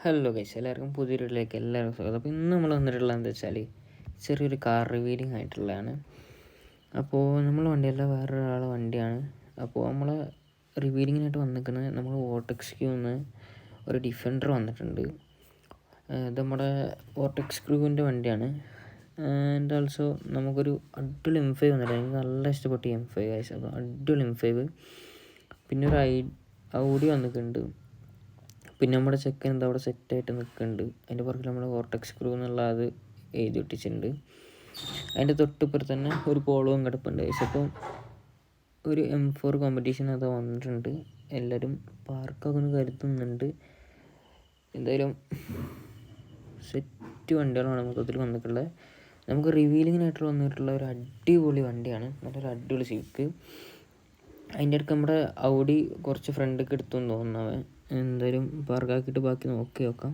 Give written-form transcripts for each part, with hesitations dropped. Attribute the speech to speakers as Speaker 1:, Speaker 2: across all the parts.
Speaker 1: Hello guys, എല്ലാവർക്കും പുതിയൊരു വീട്ടിലേക്ക് എല്ലാവർക്കും സ്വാഗതം. അപ്പോൾ ഇന്ന് നമ്മൾ വന്നിട്ടുള്ളത് എന്താ വെച്ചാൽ ചെറിയൊരു കാർ റിവീലിംഗ് ആയിട്ടുള്ളതാണ്. അപ്പോൾ നമ്മൾ വണ്ടിയല്ല, വേറൊരാളെ വണ്ടിയാണ്. അപ്പോൾ നമ്മൾ റിവീലിങ്ങിനായിട്ട് വന്നിരിക്കുന്നത് നമ്മൾ വോർട്ടെക്സ് ക്യൂന്ന് ഒരു ഡിഫൻഡർ വന്നിട്ടുണ്ട്. ഇത് നമ്മുടെ വോർട്ടെക്സ് ക്രൂവിൻ്റെ വണ്ടിയാണ്. ആൻഡ് ഓൾസോ നമുക്കൊരു അടിപൊളി M5 വന്നിട്ടുണ്ട്. എനിക്ക് നല്ല ഇഷ്ടപ്പെട്ടു M5 ഗൈസ്. അപ്പോൾ അടിപൊളി M5. പിന്നെ ഒരു ഔഡി വന്നിട്ടുണ്ട്. പിന്നെ നമ്മുടെ ചെക്കൻ എന്താ അവിടെ സെറ്റായിട്ട് നിൽക്കുന്നുണ്ട്. അതിൻ്റെ പുറകിൽ നമ്മൾ വോർട്ടെക്സ് ക്രൂ എന്നുള്ള അത് എഴുതി ഒട്ടിച്ചിട്ടുണ്ട്. അതിൻ്റെ തൊട്ടിപ്പുറത്ത് തന്നെ ഒരു പോളവും കിടപ്പുണ്ട്. അപ്പം ഒരു M4 കോമ്പറ്റീഷൻ അത് വന്നിട്ടുണ്ട്. എല്ലാവരും പാർക്കാകുമെന്ന് കരുതുന്നുണ്ട്. എന്തായാലും സെറ്റ് വണ്ടികളാണ് മൊത്തത്തിൽ വന്നിട്ടുള്ളത്. നമുക്ക് റിവീലിങ്ങിനായിട്ട് വന്നിട്ടുള്ള ഒരു അടിപൊളി വണ്ടിയാണ്, നല്ലൊരു അടിപൊളി സിവിക്ക്. അതിൻ്റെ അടുത്ത് നമ്മുടെ ഔഡി കുറച്ച് ഫ്രണ്ടൊക്കെ എടുത്തുകൊണ്ട് തോന്നുന്നവൻ. എന്തായാലും പാർക്കാക്കിയിട്ട് ബാക്കി നോക്കി നോക്കാം.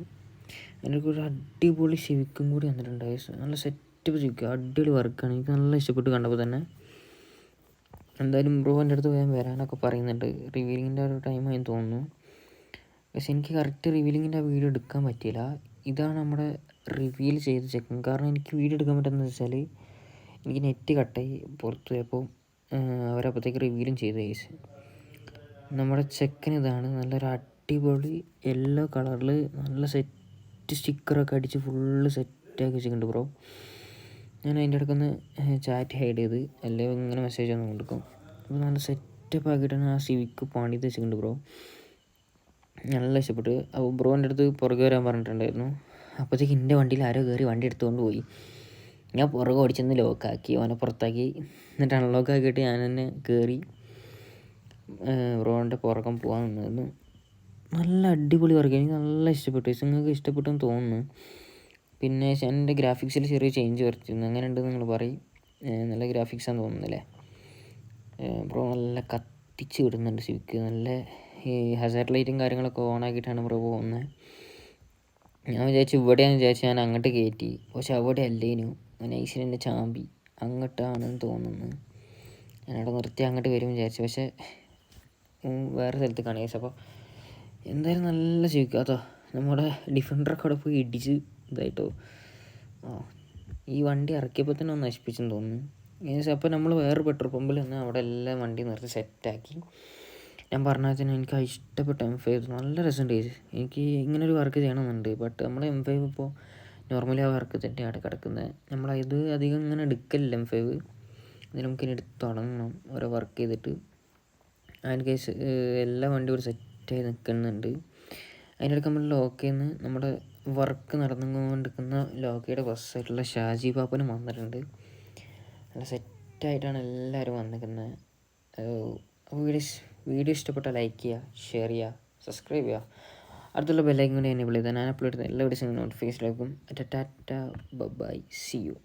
Speaker 1: അതിൻ്റെ ഒരു അടിപൊളി സിവിക്കും കൂടി വന്നിട്ടുണ്ട്. നല്ല സെറ്റപ്പ് സിവിക്ക്, അടിപൊളി വർക്കാണ്. എനിക്ക് നല്ല ഇഷ്ടപ്പെട്ട് കണ്ടപ്പോൾ തന്നെ. എന്തായാലും ബ്രോ എൻ്റെ അടുത്ത് വരാനൊക്കെ പറയുന്നുണ്ട്. റിവീലിങ്ങിൻ്റെ ഒരു ടൈമായി തോന്നുന്നു. പക്ഷെ എനിക്ക് കറക്റ്റ് റിവീലിങ്ങിൻ്റെ ആ വീഡിയോ എടുക്കാൻ പറ്റിയില്ല. ഇതാണ് നമ്മുടെ റിവീൽ ചെയ്ത് ചെക്കൻ. കാരണം എനിക്ക് വീഡിയോ എടുക്കാൻ പറ്റുന്നത് വെച്ചാൽ എനിക്ക് നെറ്റ് കട്ടായി പുറത്ത് പോയപ്പോൾ അവരപ്പോഴത്തേക്ക് റിവീലും ചെയ്ത് ഗൈസ്. നമ്മുടെ ചെക്കൻ ഇതാണ്, നല്ലൊരു അടിപൊളി യെല്ലോ കളറിൽ നല്ല സെറ്റ് സ്റ്റിക്കറൊക്കെ അടിച്ച് ഫുള്ള് സെറ്റാക്കി വെച്ചിട്ടുണ്ട് ബ്രോ. ഞാൻ അതിൻ്റെ ഇടയ്ക്കൊന്ന് ചാറ്റ് ഹൈഡ് ചെയ്ത് അല്ലെങ്കിൽ ഇങ്ങനെ മെസ്സേജ് ഒന്നും കൊടുക്കും. അപ്പോൾ നല്ല സെറ്റപ്പ് ആക്കിയിട്ടാണ് ആ സിവിക്ക് പണിത് വെച്ചിട്ടുണ്ട് ബ്രോ. നല്ല ഇഷ്ടപ്പെട്ട്. അപ്പോൾ ബ്രോ എൻ്റെ അടുത്ത് പുറകെ വരാൻ പറഞ്ഞിട്ടുണ്ടായിരുന്നു. അപ്പോഴത്തേക്ക് എൻ്റെ വണ്ടിയിൽ ആരോ കയറി വണ്ടി എടുത്തുകൊണ്ട് പോയി. ഞാൻ പുറകെ ഓടിച്ചെന്ന് ലോക്കാക്കി, അവനെ പുറത്താക്കി. എന്നിട്ട് അൺലോക്ക് ആക്കിയിട്ട് ഞാൻ തന്നെ കയറി ബ്രോൻ്റെ പുറകം പോകാൻ നിന്നായിരുന്നു. നല്ല അടിപൊളി വർക്ക്, എനിക്ക് നല്ല ഇഷ്ടപ്പെട്ടു. നിങ്ങൾക്ക് ഇഷ്ടപ്പെട്ടെന്ന് തോന്നുന്നു. പിന്നെ എൻ്റെ ഗ്രാഫിക്സിൽ ചെറിയ ചേഞ്ച് വരുത്തിയിരുന്നു. അങ്ങനെ ഉണ്ടെന്ന് നിങ്ങൾ പറയും. നല്ല ഗ്രാഫിക്സാന്ന് തോന്നുന്നില്ലേ ബ്രോ? നല്ല കത്തിച്ച് വിടുന്നുണ്ട് സിവിക്ക്. നല്ല ഈ ഹസാർഡ് ലൈറ്റും കാര്യങ്ങളൊക്കെ ഓണാക്കിയിട്ടാണ് ബ്രോ പോകുന്നത്. ഞാൻ ഇവിടെയാണെന്ന് വിചാരിച്ചു, ഞാൻ അങ്ങോട്ട് കയറ്റി. പക്ഷെ അവിടെ അല്ലേനു, നൈസിന് എൻ്റെ ചാമ്പി അങ്ങോട്ടാണെന്ന് തോന്നുന്നു. ഞാനവിടെ നിർത്തി അങ്ങോട്ട് വരും വിചാരിച്ചു, പക്ഷേ വേറെ സ്ഥലത്ത് കാണുക. അപ്പോൾ എന്തായാലും നല്ല സിവിക്ക്. അതോ നമ്മുടെ ഡിഫൻഡറൊക്കെ അവിടെ പോയി ഇടിച്ച് ഇതായിട്ടോ. ഈ വണ്ടി ഇറക്കിയപ്പോൾ തന്നെ ഒന്ന് നശിപ്പിച്ചെന്ന് തോന്നുന്നു. അപ്പോൾ നമ്മൾ വേറെ പെട്രോൾ പമ്പിൽ നിന്ന് അവിടെ എല്ലാം വണ്ടി നിർത്തി സെറ്റാക്കി. ഞാൻ പറഞ്ഞാൽ തന്നെ എനിക്ക് ഇഷ്ടപ്പെട്ട M5 നല്ല രസമുണ്ട്. എനിക്ക് ഇങ്ങനൊരു വർക്ക് ചെയ്യണമെന്നുണ്ട്. ബട്ട് നമ്മൾ M5 ഇപ്പോൾ നോർമലി ആ വർക്ക് തന്നെയാണ് കിടക്കുന്നത്. നമ്മളത് അധികം ഇങ്ങനെ എടുക്കലില്ല M5. അതിന് നമുക്കിനി എടുത്ത് തുടങ്ങണം ഓരോ വർക്ക് ചെയ്തിട്ട്. അതിന് കേസ് എല്ലാ വണ്ടിയും ഒരു സെറ്റായി നിൽക്കുന്നുണ്ട്. അതിൻ്റെ ഇടയ്ക്ക് നമ്മൾ ലോക്കയിൽ നമ്മുടെ വർക്ക് നടന്നുകൊണ്ടിരിക്കുന്ന ലോക്കയുടെ ബസ്സായിട്ടുള്ള ഷാജി പാപ്പനും വന്നിട്ടുണ്ട്. നല്ല സെറ്റായിട്ടാണ് എല്ലാവരും വന്നിരിക്കുന്നത്. വീഡിയോ ഇഷ്ടപ്പെട്ടാൽ ലൈക്ക് ചെയ്യുക, ഷെയർ ചെയ്യുക, സബ്സ്ക്രൈബ് ചെയ്യുക. അടുത്തുള്ള ബെല്ലൈക്കൻ കൂടി എനേബിൾ ചെയ്താൽ ഞാൻ അപ്ലോഡ് ചെയ്യുന്ന എല്ലാ വീഡിയോസും നോട്ടിഫിക്കേഷൻ ലഭിക്കും. Tata, bye, see U.